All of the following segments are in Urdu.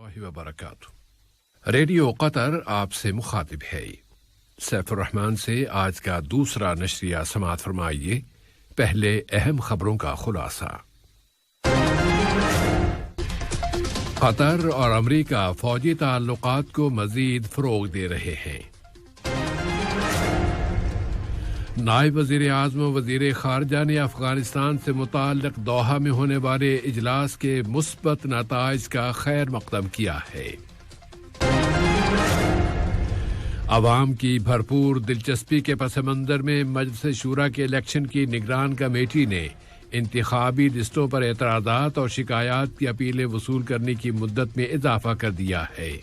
اللہ وبرکاتہ۔ ریڈیو قطر آپ سے مخاطب ہے۔ سیف الرحمان سے آج کا دوسرا نشریہ سماعت فرمائیے۔ پہلے اہم خبروں کا خلاصہ۔ قطر اور امریکہ فوجی تعلقات کو مزید فروغ دے رہے ہیں۔ نائب وزیر اعظم و وزیر خارجہ نے افغانستان سے متعلق دوحہ میں ہونے والے اجلاس کے مثبت نتائج کا خیر مقدم کیا ہے۔ عوام کی بھرپور دلچسپی کے پس منظر میں مجلس شورا کے الیکشن کی نگران کمیٹی نے انتخابی لسٹوں پر اعتراضات اور شکایات کی اپیلیں وصول کرنے کی مدت میں اضافہ کر دیا ہے۔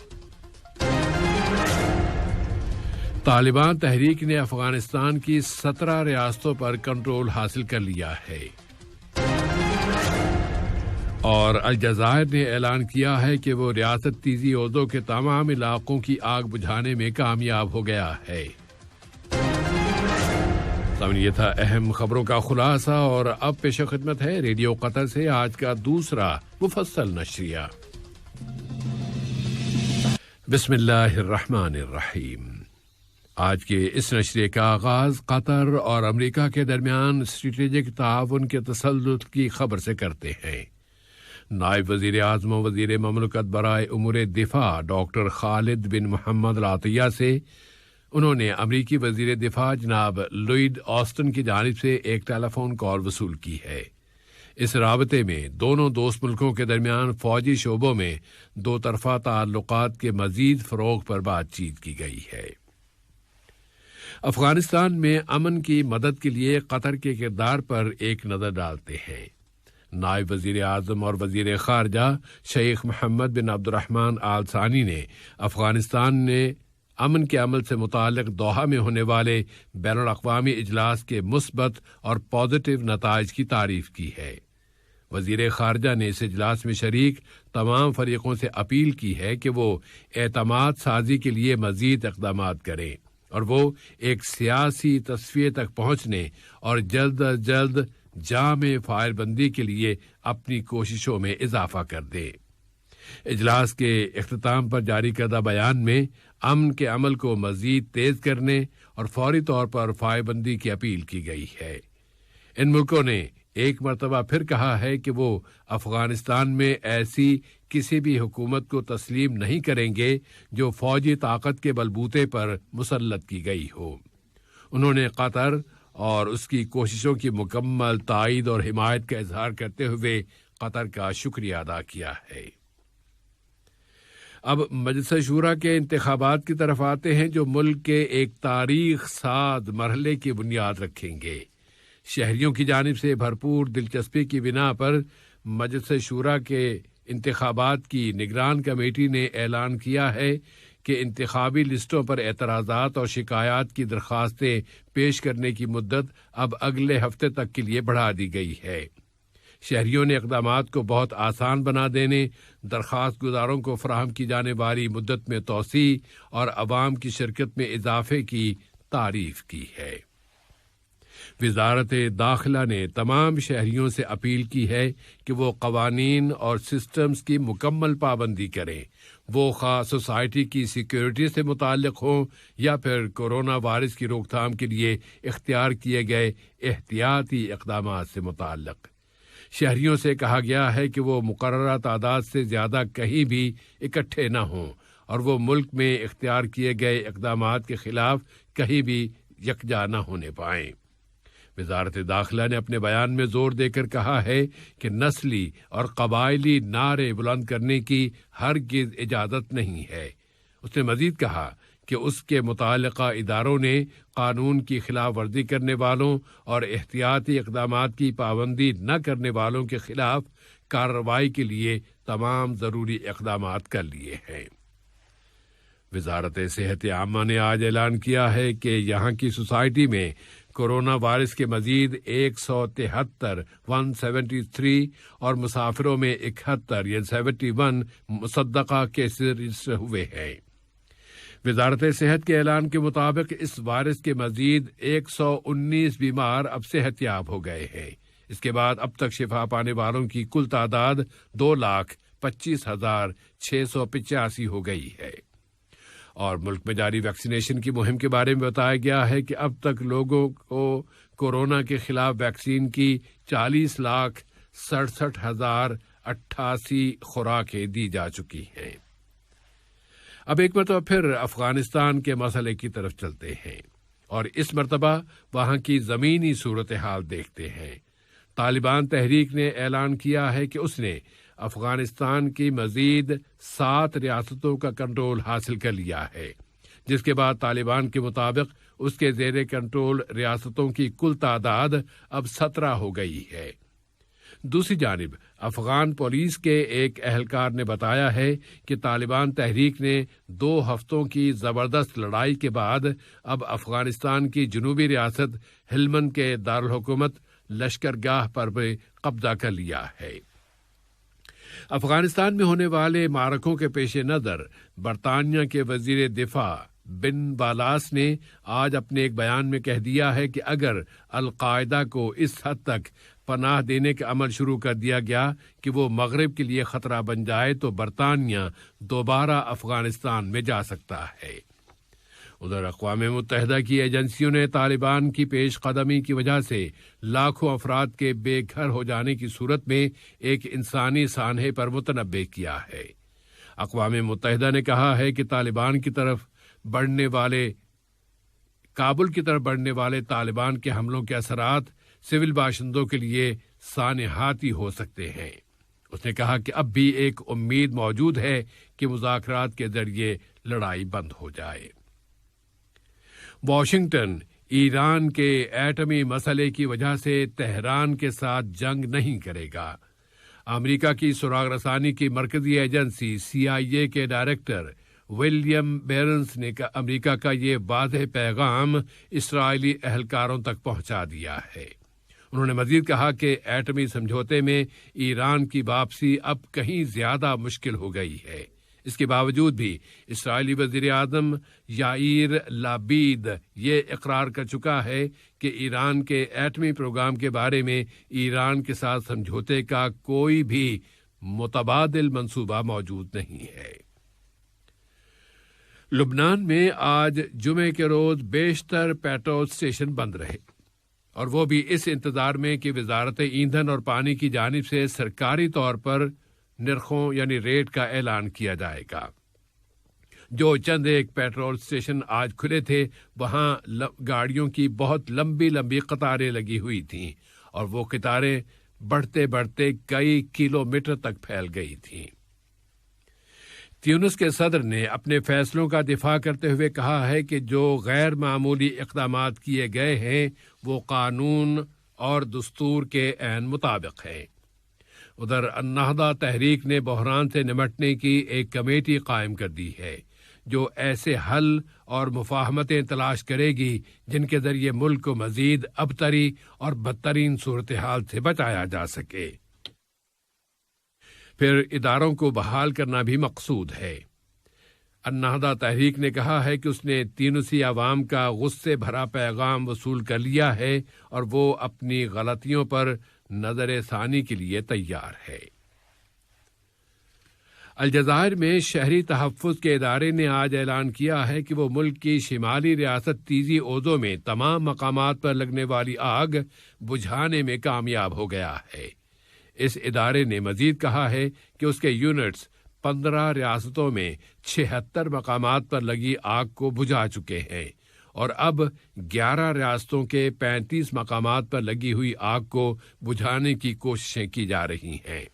طالبان تحریک نے افغانستان کی 17 ریاستوں پر کنٹرول حاصل کر لیا ہے۔ اور الجزائر نے اعلان کیا ہے کہ وہ ریاست تیزی عہدوں کے تمام علاقوں کی آگ بجھانے میں کامیاب ہو گیا ہے۔ یہ تھا اہم خبروں کا خلاصہ، اور اب پیش خدمت ہے ریڈیو قطر سے آج کا دوسرا مفصل نشریہ۔ بسم اللہ الرحمن الرحیم۔ آج کے اس نشریے کا آغاز قطر اور امریکہ کے درمیان اسٹریٹجک تعاون کے تسلط کی خبر سے کرتے ہیں۔ نائب وزیر اعظم و وزیر مملکت برائے امور دفاع ڈاکٹر خالد بن محمد العطیہ سے انہوں نے امریکی وزیر دفاع جناب لوئڈ آسٹن کی جانب سے ایک ٹیلی فون کال وصول کی ہے۔ اس رابطے میں دونوں دوست ملکوں کے درمیان فوجی شعبوں میں دو طرفہ تعلقات کے مزید فروغ پر بات چیت کی گئی ہے۔ افغانستان میں امن کی مدد کے لیے قطر کے کردار پر ایک نظر ڈالتے ہیں۔ نائب وزیر اعظم اور وزیر خارجہ شیخ محمد بن عبد الرحمن آل ثانی نے افغانستان نے امن کے عمل سے متعلق دوحہ میں ہونے والے بین الاقوامی اجلاس کے مثبت اور پازیٹیو نتائج کی تعریف کی ہے۔ وزیر خارجہ نے اس اجلاس میں شریک تمام فریقوں سے اپیل کی ہے کہ وہ اعتماد سازی کے لیے مزید اقدامات کریں اور وہ ایک سیاسی تصفیے تک پہنچنے اور جلد از جلد جامع فائر بندی کے لیے اپنی کوششوں میں اضافہ کر دیں۔ اجلاس کے اختتام پر جاری کردہ بیان میں امن کے عمل کو مزید تیز کرنے اور فوری طور پر فائر بندی کی اپیل کی گئی ہے۔ ان ملکوں نے ایک مرتبہ پھر کہا ہے کہ وہ افغانستان میں ایسی کسی بھی حکومت کو تسلیم نہیں کریں گے جو فوجی طاقت کے بلبوتے پر مسلط کی گئی ہو۔ انہوں نے قطر اور اس کی کوششوں کی مکمل تائید اور حمایت کا اظہار کرتے ہوئے قطر کا شکریہ ادا کیا ہے۔ اب مجلس شورا کے انتخابات کی طرف آتے ہیں جو ملک کے ایک تاریخ ساز مرحلے کی بنیاد رکھیں گے۔ شہریوں کی جانب سے بھرپور دلچسپی کی بنا پر مجلس شورا کے انتخابات کی نگران کمیٹی نے اعلان کیا ہے کہ انتخابی لسٹوں پر اعتراضات اور شکایات کی درخواستیں پیش کرنے کی مدت اب اگلے ہفتے تک کے لیے بڑھا دی گئی ہے۔ شہریوں نے اقدامات کو بہت آسان بنا دینے، درخواست گزاروں کو فراہم کی جانے والی مدت میں توسیع اور عوام کی شرکت میں اضافے کی تعریف کی ہے۔ وزارت داخلہ نے تمام شہریوں سے اپیل کی ہے کہ وہ قوانین اور سسٹمز کی مکمل پابندی کریں، وہ خاص سوسائٹی کی سیکیورٹی سے متعلق ہوں یا پھر کورونا وائرس کی روک تھام کے لیے اختیار کیے گئے احتیاطی اقدامات سے متعلق۔ شہریوں سے کہا گیا ہے کہ وہ مقررہ تعداد سے زیادہ کہیں بھی اکٹھے نہ ہوں اور وہ ملک میں اختیار کیے گئے اقدامات کے خلاف کہیں بھی یکجا نہ ہونے پائیں۔ وزارت داخلہ نے اپنے بیان میں زور دے کر کہا ہے کہ نسلی اور قبائلی نعرے بلند کرنے کی ہرگز اجازت نہیں ہے۔ اس نے مزید کہا کہ اس کے متعلقہ اداروں نے قانون کی خلاف ورزی کرنے والوں اور احتیاطی اقدامات کی پابندی نہ کرنے والوں کے خلاف کارروائی کے لیے تمام ضروری اقدامات کر لیے ہیں۔ وزارت صحت عامہ نے آج اعلان کیا ہے کہ یہاں کی سوسائٹی میں کورونا وائرس کے مزید 173 اور مسافروں میں 71 مصدقہ کیسز رجسٹر ہوئے ہیں۔ وزارت صحت کے اعلان کے مطابق اس وائرس کے مزید 119 بیمار اب صحت یاب ہو گئے ہیں۔ اس کے بعد اب تک شفا پانے والوں کی کل تعداد 25,685 ہو گئی ہے۔ اور ملک میں جاری ویکسینیشن کی مہم کے بارے میں بتایا گیا ہے کہ اب تک لوگوں کو کورونا کے خلاف ویکسین کی 40,67,088 خوراکیں دی جا چکی ہیں۔ اب ایک مرتبہ پھر افغانستان کے مسئلے کی طرف چلتے ہیں اور اس مرتبہ وہاں کی زمینی صورتحال دیکھتے ہیں۔ طالبان تحریک نے اعلان کیا ہے کہ اس نے افغانستان کی مزید 7 ریاستوں کا کنٹرول حاصل کر لیا ہے، جس کے بعد طالبان کے مطابق اس کے زیر کنٹرول ریاستوں کی کل تعداد اب 17 ہو گئی ہے۔ دوسری جانب افغان پولیس کے ایک اہلکار نے بتایا ہے کہ طالبان تحریک نے 2 ہفتوں کی زبردست لڑائی کے بعد اب افغانستان کی جنوبی ریاست ہلمند کے دارالحکومت لشکرگاہ پر بھی قبضہ کر لیا ہے۔ افغانستان میں ہونے والے معرکوں کے پیش نظر برطانیہ کے وزیر دفاع بن والاس نے آج اپنے ایک بیان میں کہہ دیا ہے کہ اگر القاعدہ کو اس حد تک پناہ دینے کا عمل شروع کر دیا گیا کہ وہ مغرب کے لیے خطرہ بن جائے تو برطانیہ دوبارہ افغانستان میں جا سکتا ہے۔ ادھر اقوام متحدہ کی ایجنسیوں نے طالبان کی پیش قدمی کی وجہ سے لاکھوں افراد کے بے گھر ہو جانے کی صورت میں ایک انسانی سانحے پر متنبہ کیا ہے۔ اقوام متحدہ نے کہا ہے کہ کابل کی طرف بڑھنے والے طالبان کے حملوں کے اثرات سول باشندوں کے لیے سانحاتی ہو سکتے ہیں۔ اس نے کہا کہ اب بھی ایک امید موجود ہے کہ مذاکرات کے ذریعے لڑائی بند ہو جائے۔ واشنگٹن ایران کے ایٹمی مسئلے کی وجہ سے تہران کے ساتھ جنگ نہیں کرے گا۔ امریکہ کی سراغ رسانی کی مرکزی ایجنسی CIA کے ڈائریکٹر ولیم بیرنس نے امریکہ کا یہ واضح پیغام اسرائیلی اہلکاروں تک پہنچا دیا ہے۔ انہوں نے مزید کہا کہ ایٹمی سمجھوتے میں ایران کی واپسی اب کہیں زیادہ مشکل ہو گئی ہے۔ اس کے باوجود بھی اسرائیلی وزیر اعظم یائیر لابید یہ اقرار کر چکا ہے کہ ایران کے ایٹمی پروگرام کے بارے میں ایران کے ساتھ سمجھوتے کا کوئی بھی متبادل منصوبہ موجود نہیں ہے۔ لبنان میں آج جمعے کے روز بیشتر پیٹرول اسٹیشن بند رہے، اور وہ بھی اس انتظار میں کہ وزارت ایندھن اور پانی کی جانب سے سرکاری طور پر نرخوں یعنی ریٹ کا اعلان کیا جائے گا۔ جو چند ایک پیٹرول اسٹیشن آج کھلے تھے وہاں گاڑیوں کی بہت لمبی لمبی قطاریں لگی ہوئی تھیں، اور وہ قطاریں بڑھتے بڑھتے کئی کلومیٹر تک پھیل گئی تھیں۔ تیونس کے صدر نے اپنے فیصلوں کا دفاع کرتے ہوئے کہا ہے کہ جو غیر معمولی اقدامات کیے گئے ہیں وہ قانون اور دستور کے عین مطابق ہیں۔ ادھر النہضہ تحریک نے بحران سے نمٹنے کی ایک کمیٹی قائم کر دی ہے جو ایسے حل اور مفاہمتیں تلاش کرے گی جن کے ذریعے ملک کو مزید ابتری اور بدترین صورتحال سے بچایا جا سکے۔ پھر اداروں کو بحال کرنا بھی مقصود ہے۔ النہضہ تحریک نے کہا ہے کہ اس نے تیونسی عوام کا غصے بھرا پیغام وصول کر لیا ہے اور وہ اپنی غلطیوں پر نظر ثانی کے لیے تیار ہے۔ الجزائر میں شہری تحفظ کے ادارے نے آج اعلان کیا ہے کہ وہ ملک کی شمالی ریاست تیزی اوزو میں تمام مقامات پر لگنے والی آگ بجھانے میں کامیاب ہو گیا ہے۔ اس ادارے نے مزید کہا ہے کہ اس کے یونٹس 15 ریاستوں میں 76 مقامات پر لگی آگ کو بجھا چکے ہیں، اور اب 11 ریاستوں کے 35 مقامات پر لگی ہوئی آگ کو بجھانے کی کوششیں کی جا رہی ہیں۔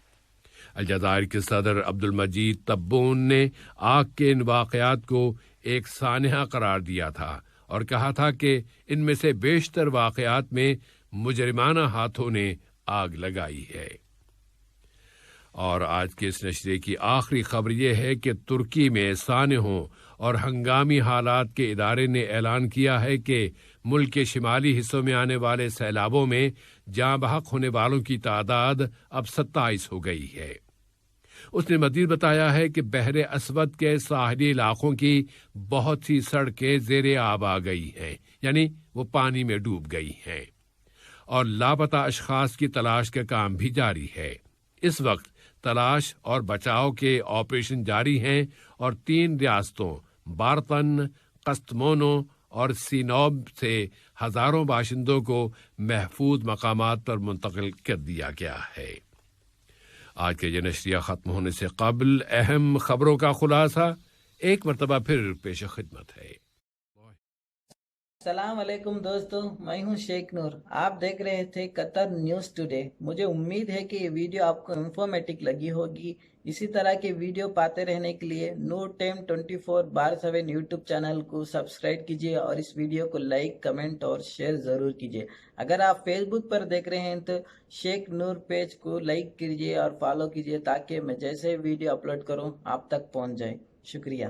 الجزائر کے صدر عبدالمجید تبون نے آگ کے ان واقعات کو ایک سانحہ قرار دیا تھا اور کہا تھا کہ ان میں سے بیشتر واقعات میں مجرمانہ ہاتھوں نے آگ لگائی ہے۔ اور آج کے اس نشرے کی آخری خبر یہ ہے کہ ترکی میں سانحوں اور ہنگامی حالات کے ادارے نے اعلان کیا ہے کہ ملک کے شمالی حصوں میں آنے والے سیلابوں میں جاں بحق ہونے والوں کی تعداد اب 27 ہو گئی ہے۔ اس نے مزید بتایا ہے کہ بحر اسود کے ساحلی علاقوں کی بہت سی سڑکیں زیر آب آ گئی ہیں، یعنی وہ پانی میں ڈوب گئی ہیں، اور لاپتہ اشخاص کی تلاش کا کام بھی جاری ہے۔ اس وقت تلاش اور بچاؤ کے آپریشن جاری ہیں اور 3 ریاستوں بارتن، قسطمونو اور سینوب سے ہزاروں باشندوں کو محفوظ مقامات پر منتقل کر دیا گیا ہے۔ آج کے یہ نشریہ ختم ہونے سے قبل اہم خبروں کا خلاصہ ایک مرتبہ پھر پیش خدمت ہے۔ السلام علیکم دوستو، میں ہوں شیخ نور۔ آپ دیکھ رہے تھے قطر نیوز ٹوڈے۔ مجھے امید ہے کہ یہ ویڈیو آپ کو انفارمیٹک لگی ہوگی۔ اسی طرح کے ویڈیو پاتے رہنے کے لیے نور ٹائم 24/7 یوٹیوب چینل کو سبسکرائب کیجیے اور اس ویڈیو کو لائک، کمنٹ اور شیئر ضرور کیجیے۔ اگر آپ فیس بک پر دیکھ رہے ہیں تو شیخ نور پیج کو لائک کیجیے اور فالو کیجیے تاکہ میں جیسے ویڈیو اپلوڈ کروں آپ تک پہنچ جائے۔ شکریہ۔